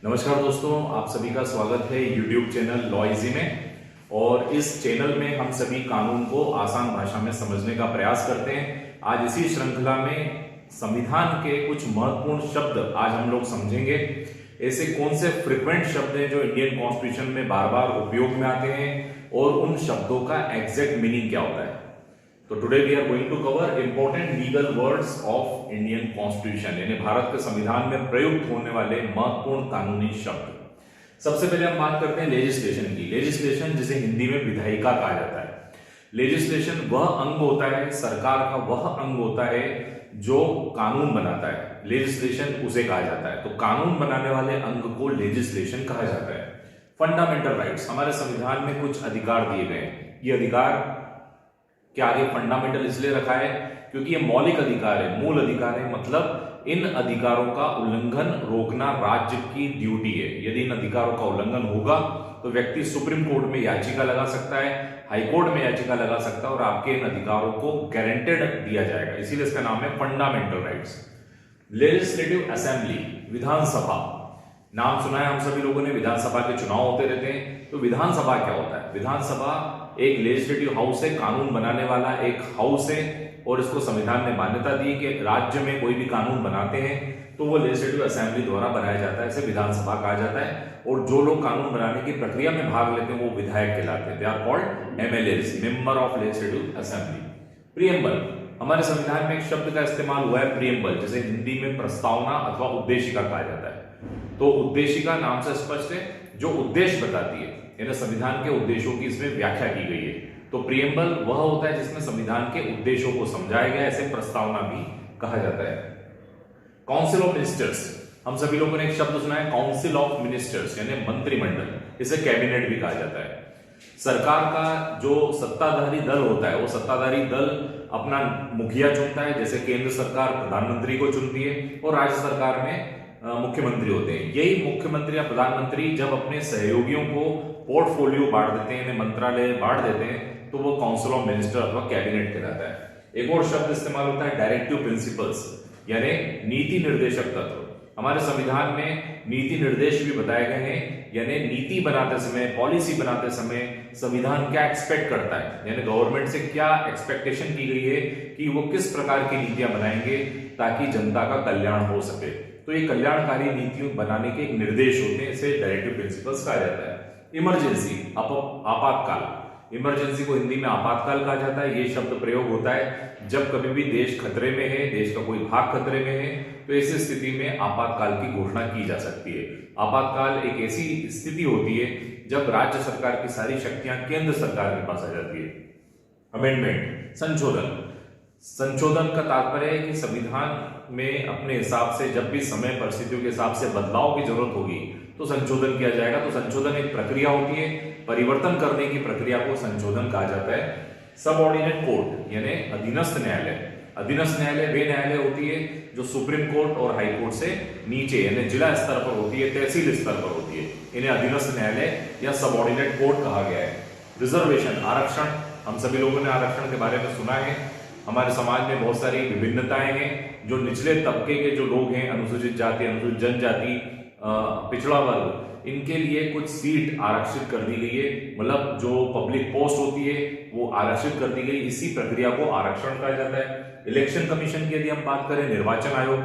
नमस्कार दोस्तों, आप सभी का स्वागत है YouTube चैनल लॉ इजी में। और इस चैनल में हम सभी कानून को आसान भाषा में समझने का प्रयास करते हैं। आज इसी श्रृंखला में संविधान के कुछ महत्वपूर्ण शब्द आज हम लोग समझेंगे। ऐसे कौन से फ्रिक्वेंट शब्द हैं जो इंडियन कॉन्स्टिट्यूशन में बार बार उपयोग में आते हैं और उन शब्दों का एग्जैक्ट मीनिंग क्या होता है। तो today we are going to cover important legal words of Indian constitution, यानी भारत के संविधान में प्रयुक्त होने वाले महत्वपूर्ण कानूनी शब्द। सबसे पहले हम बात करते हैं लेजिस्लेशन की। लेजिस्लेशन जिसे हिंदी में विधायिका कहा जाता है। लेजिस्लेशन वह अंग होता है, सरकार का वह अंग होता है जो कानून बनाता है। लेजिस्लेशन उसे कहा जाता है। तो कानून बनाने वाले अंग को लेजिस्लेशन कहा जाता है। फंडामेंटल राइट्स, हमारे संविधान में कुछ अधिकार दिए गए हैं। ये अधिकार के आगे फंडामेंटल इसलिए रखा है क्योंकि ये मौलिक अधिकार है, मूल अधिकार है। मतलब इन अधिकारों का उल्लंघन रोकना राज्य की ड्यूटी है। यदि इन अधिकारों का उल्लंघन होगा तो व्यक्ति सुप्रीम कोर्ट में याचिका लगा सकता है, हाई कोर्ट में याचिका लगा सकता है और आपके इन अधिकारों को गारंटेड दिया जाएगा। इसीलिए इसका नाम है फंडामेंटल राइट्स। लेजिस्लेटिव असेंबली, विधानसभा, नाम सुना है हम सभी लोगों ने। विधानसभा के चुनाव होते रहते हैं। तो विधानसभा क्या होता है? विधानसभा एक लेजिस्लेटिव हाउस है, कानून बनाने वाला एक हाउस है। और इसको संविधान ने मान्यता दी कि राज्य में कोई भी कानून बनाते हैं तो वो लेजिस्लेटिव असेंबली द्वारा बनाया जाता है, इसे विधानसभा कहा जाता है। और जो लोग कानून बनाने की प्रक्रिया में भाग लेते हैं वो विधायक कहलाते हैं। They are called MLAs, member of legislative assembly. Preamble, हमारे संविधान में एक शब्द का इस्तेमाल हुआ है प्रियम्बल, जिसे हिंदी में प्रस्तावना अथवा उद्देशिका कहा जाता है। तो उद्देशिका नाम से स्पष्ट है, जो उद्देश्य बताती है, यानी संविधान के उद्देश्यों की इसमें व्याख्या की गई है। तो प्रियम्बल वह होता है जिसमें संविधान के उद्देश्यों को समझाया गया, ऐसे प्रस्तावना भी कहा जाता है। काउंसिल ऑफ मिनिस्टर्स, हम सभी लोगों ने एक शब्द सुना है काउंसिल ऑफ मिनिस्टर्स, यानी मंत्रिमंडल, इसे कैबिनेट भी कहा जाता है। सरकार का जो सत्ताधारी दल होता है वो सत्ताधारी दल अपना मुखिया चुनता है। जैसे केंद्र सरकार प्रधानमंत्री को चुनती है और राज्य सरकार में मुख्यमंत्री होते हैं। यही मुख्यमंत्री या प्रधानमंत्री जब अपने सहयोगियों को पोर्टफोलियो बांट देते हैं, मंत्रालय बांट देते हैं, तो वो काउंसिल ऑफ मिनिस्टर अथवा कैबिनेट कहलाता है। एक और शब्द इस्तेमाल होता है डायरेक्टिव प्रिंसिपल्स, यानी नीति निर्देशक तत्व। हमारे संविधान में नीति निर्देश भी बताए गए हैं, यानी नीति बनाते समय, पॉलिसी बनाते समय संविधान क्या एक्सपेक्ट करता है, यानी गवर्नमेंट से क्या एक्सपेक्टेशन की गई है कि वो किस प्रकार की नीतियां बनाएंगे ताकि जनता का कल्याण हो सके। तो ये कल्याणकारी नीतियों बनाने के एक निर्देश होते हैं, इसे डायरेक्टिव प्रिंसिपल्स कहा जाता है। इमरजेंसी, आपातकाल, इमरजेंसी को हिंदी में आपातकाल कहा जाता है। ये शब्द प्रयोग होता है जब कभी भी देश खतरे में है, देश का कोई भाग खतरे में है, तो ऐसी स्थिति में आपातकाल की घोषणा की जा सकती है। आपातकाल एक ऐसी स्थिति होती है जब राज्य सरकार की सारी शक्तियां केंद्र सरकार के पास आ जाती है। अमेंडमेंट, संशोधन, संशोधन का तात्पर्य है कि संविधान में अपने हिसाब से जब भी समय परिस्थितियों के हिसाब से बदलाव की जरूरत होगी तो संशोधन किया जाएगा। तो संशोधन एक प्रक्रिया होती है, परिवर्तन करने की प्रक्रिया को संशोधन कहा जाता है। सबऑर्डिनेट कोर्ट, यानी अधीनस्थ न्यायालय। अधीनस्थ न्यायालय वे न्यायालय होती है जो सुप्रीम कोर्ट और हाई कोर्ट से नीचे, यानी जिला स्तर पर होती है, तहसील स्तर पर होती है। इन्हें अधीनस्थ न्यायालय या सबऑर्डिनेट कोर्ट कहा गया है। रिजर्वेशन, आरक्षण, हम सभी लोगों ने आरक्षण के बारे में सुना है। हमारे समाज में बहुत सारी विभिन्नताएं हैं। जो निचले तबके के जो लोग हैं, अनुसूचित जाति, अनुसूचित जनजाति, पिछड़ा वर्ग, इनके लिए कुछ सीट आरक्षित कर दी गई है। मतलब जो पब्लिक पोस्ट होती है वो आरक्षित कर दी गई। इसी प्रक्रिया को आरक्षण कहा जाता है। इलेक्शन कमीशन की यदि हम बात करें, निर्वाचन आयोग,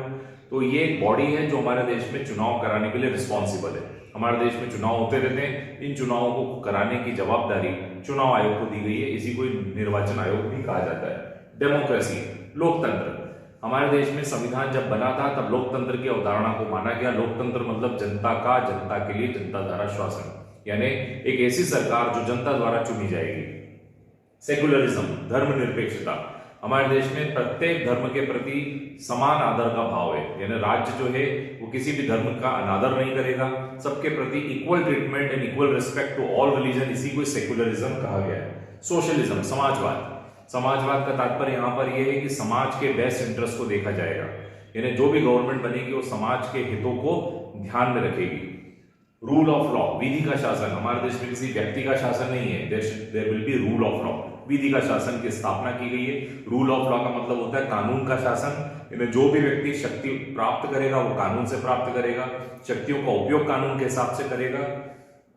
तो ये एक बॉडी है जो हमारे देश में चुनाव कराने के लिए रिस्पॉन्सिबल है। हमारे देश में चुनाव होते रहते हैं, इन चुनावों को कराने की जवाबदारी चुनाव आयोग को दी गई है। इसी को निर्वाचन आयोग भी कहा जाता है। डेमोक्रेसी, लोकतंत्र, हमारे देश में संविधान जब बना था तब लोकतंत्र की अवधारणा को माना गया। लोकतंत्र मतलब जनता का, जनता के लिए जनता द्वारा शासन, यानी एक ऐसी सरकार जो जनता द्वारा चुनी जाएगी। सेकुलरिज्म, धर्मनिरपेक्षता, हमारे देश में प्रत्येक धर्म के प्रति समान आदर का भाव है, यानी राज्य जो है वो किसी भी धर्म का अनादर नहीं करेगा, सबके प्रति equal treatment and equal respect to all religion, इसी को सेकुलरिज्म कहा गया है। सोशलिज्म, समाजवाद, समाजवाद का तात्पर्य यहां पर यह है कि समाज के बेस्ट इंटरेस्ट को देखा जाएगा, यानी जो भी गवर्नमेंट बनेगी वो समाज के हितों को ध्यान में रखेगी। रूल ऑफ लॉ, विधि का शासन, हमारे देश में किसी व्यक्ति का शासन नहीं है, there will be rule of law. विधि का शासन की स्थापना की गई है। रूल ऑफ लॉ का मतलब होता है कानून का शासन। इन्हें जो भी व्यक्ति शक्ति प्राप्त करेगा वो कानून से प्राप्त करेगा, शक्तियों का उपयोग कानून के हिसाब से करेगा।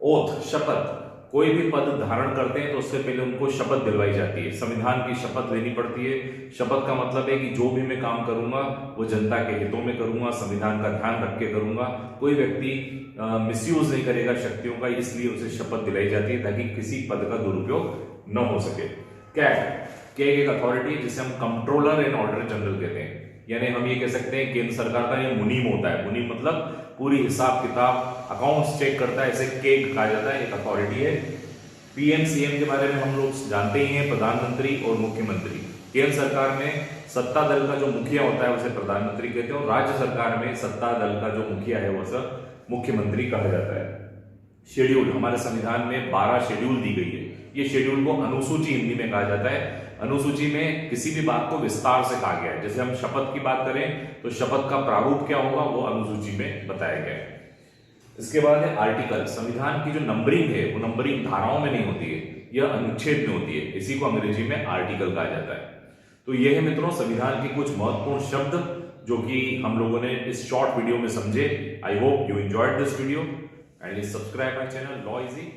ओथ, शपथ, कोई भी पद धारण करते हैं तो उससे पहले उनको शपथ दिलवाई जाती है, संविधान की शपथ लेनी पड़ती है। शपथ का मतलब है कि जो भी मैं काम करूंगा वो जनता के हितों में करूंगा, संविधान का ध्यान रख के करूंगा, कोई व्यक्ति मिसयूज नहीं करेगा शक्तियों का, इसलिए उसे शपथ दिलाई जाती है ताकि किसी पद का दुरुपयोग न हो सके। कैग एक अथॉरिटी जिसे हम कंट्रोलर एंड ऑडिटर जनरल कहते हैं, यानी हम ये कह सकते हैं केंद्र सरकार का ये मुनीम होता है। मुनीम मतलब पूरी हिसाब किताब अकाउंट्स चेक करता है, इसे केग कहा जाता है, एक अथॉरिटी है। पीएम सीएम के बारे में हम लोग जानते ही हैं, प्रधानमंत्री और मुख्यमंत्री। केंद्र सरकार में सत्ता दल का जो मुखिया होता है उसे प्रधानमंत्री कहते हैं, और राज्य सरकार में सत्ता दल का जो मुखिया है वो सब मुख्यमंत्री कहा जाता है। शेड्यूल, हमारे संविधान में 12 शेड्यूल दी गई है। ये शेड्यूल को अनुसूची हिंदी में कहा जाता है। अनुसूची में किसी भी बात को विस्तार से कहा गया है। जैसे हम शपथ की बात करें तो शपथ का प्रारूप क्या होगा वो अनुसूची में बताया गया है। इसके बाद है आर्टिकल। संविधान की जो नंबरिंग है वो नंबरिंग धाराओं में नहीं होती है, यह अनुच्छेद में होती है, इसी को अंग्रेजी में आर्टिकल कहा जाता है। तो यह है मित्रों संविधान के कुछ महत्वपूर्ण शब्द जो कि हम लोगों ने इस शॉर्ट वीडियो में समझे। I hope you enjoyed this video and subscribe my channel law easy.